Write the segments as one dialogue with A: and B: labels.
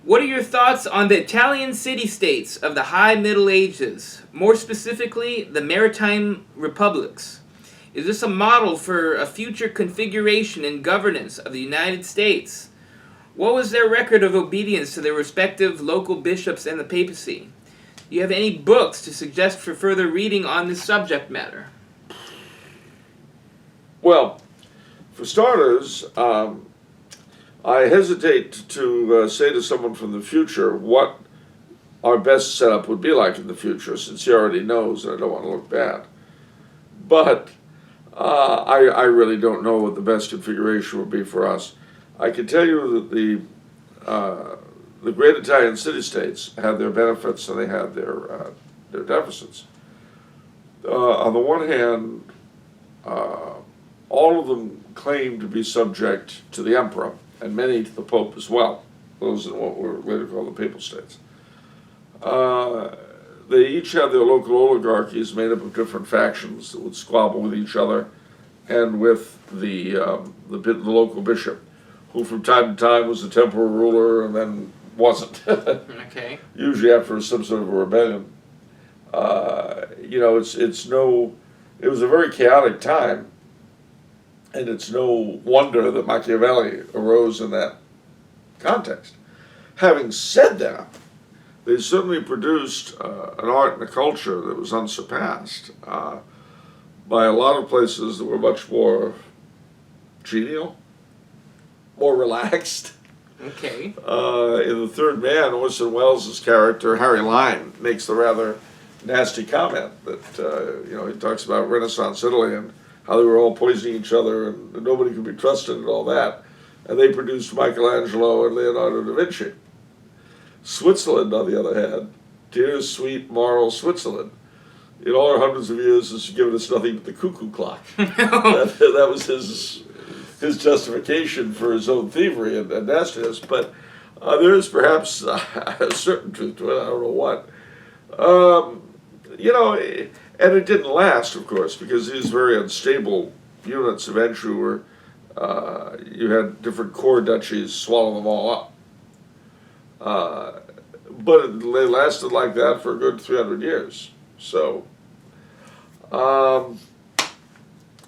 A: What are your thoughts on the Italian city-states of the High Middle Ages, more specifically the Maritime Republics? Is this a model for a future configuration and governance of the United States? What was their record of obedience to their respective local bishops and the papacy? Do you have any books to suggest for further reading on this subject matter?
B: Well, for starters, I hesitate to say to someone from the future what our best setup would be like in the future, since he already knows, and I don't want to look bad. But I really don't know what the best configuration would be for us. I can tell you that the great Italian city-states had their benefits and they had their deficits. On the one hand, all of them claimed to be subject to the emperor, and many to the Pope as well, those in what were later called the Papal States. They each had their local oligarchies made up of different factions that would squabble with each other and with the local bishop, who from time to time was the temporal ruler and then wasn't.
A: Okay.
B: Usually after some sort of a rebellion. It was a very chaotic time, and it's no wonder that Machiavelli arose in that context. Having said that, they certainly produced an art and a culture that was unsurpassed by a lot of places that were much more genial, more relaxed.
A: Okay.
B: In The Third Man, Orson Welles' character, Harry Lime, makes the rather nasty comment that, he talks about Renaissance Italy and how they were all poisoning each other and nobody could be trusted and all that. And they produced Michelangelo and Leonardo da Vinci. Switzerland, on the other hand, dear, sweet, moral Switzerland, in all our hundreds of years has given us nothing but the cuckoo clock. that was his justification for his own thievery and nastiness. But there is perhaps a certain truth to it, I don't know what. And it didn't last, of course, because these very unstable units eventually were, you had different core duchies swallow them all up. But they lasted like that for a good 300 years. So, I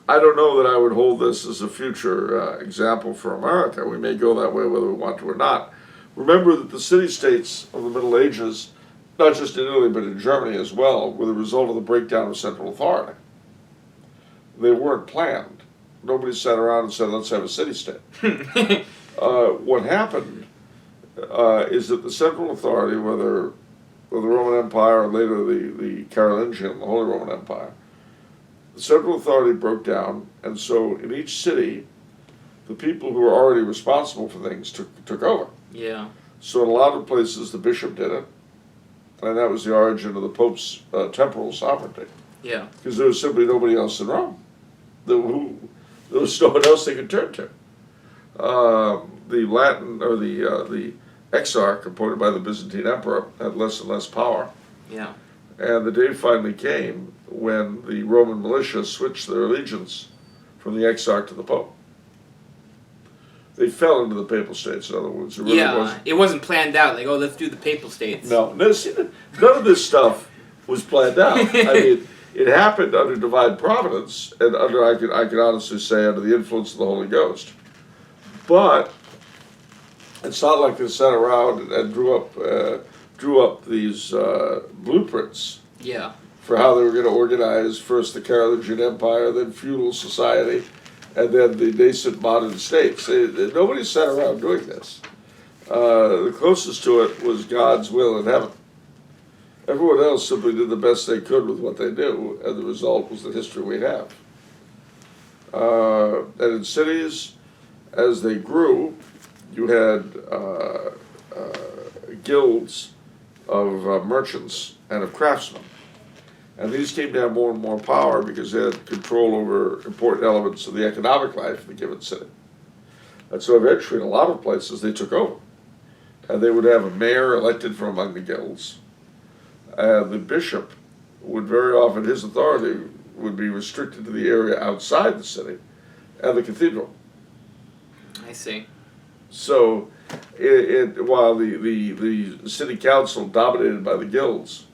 B: don't know that I would hold this as a future example for America. We may go that way whether we want to or not. Remember that the city-states of the Middle Ages, not just in Italy but in Germany as well, were the result of the breakdown of central authority. They weren't planned. Nobody sat around and said, let's have a city-state. What happened is that the central authority, whether the Roman Empire or later the Carolingian, the Holy Roman Empire, the central authority broke down, and so in each city, the people who were already responsible for things took over.
A: Yeah. So
B: in a lot of places, the bishop did it, and that was the origin of the Pope's temporal sovereignty.
A: Yeah.
B: Because there was simply nobody else in Rome. There was no one else they could turn to. The Latin, or the exarch appointed by the Byzantine emperor had less and less power.
A: Yeah.
B: And the day finally came when the Roman militia switched their allegiance from the exarch to the Pope. They fell into the Papal States, in other words.
A: It wasn't planned out, like, oh, let's do the Papal States.
B: No, none of this stuff was planned out. I mean, it happened under divine providence, and I can honestly say, under the influence of the Holy Ghost. But it's not like they sat around and drew up these blueprints.
A: Yeah.
B: For how they were going to organize first the Carolingian Empire, then feudal society, and then the nascent modern states. Nobody sat around doing this. The closest to it was God's will in heaven. Everyone else simply did the best they could with what they knew, and the result was the history we have. And in cities, as they grew, you had guilds of merchants and of craftsmen. And these came to have more and more power because they had control over important elements of the economic life of a given city. And so eventually, in a lot of places, they took over. And they would have a mayor elected from among the guilds. And the bishop would very often, his authority would be restricted to the area outside the city and the cathedral.
A: I see.
B: So, while the city council, dominated by the guilds,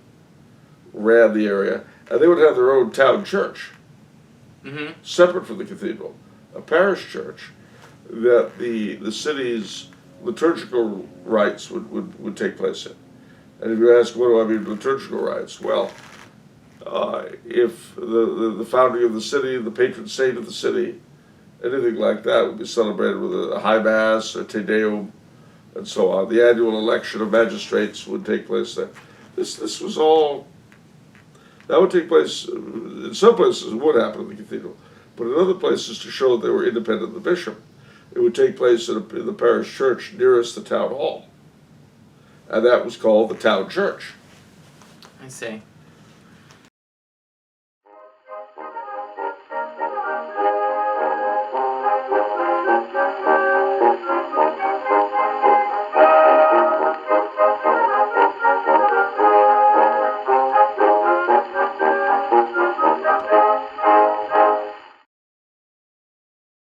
B: ran the area, and they would have their own town church,
A: Mm-hmm.
B: separate from the cathedral, a parish church, that the city's liturgical rites would take place in. And if you ask, what do I mean liturgical rites? Well, if the founding of the city, the patron saint of the city, anything like that would be celebrated with a high mass, a Te Deum, and so on. The annual election of magistrates would take place there. This was all, that would take place, in some places it would happen in the cathedral, but in other places, to show that they were independent of the bishop, it would take place in the parish church nearest the town hall. And that was called the town church.
A: I see.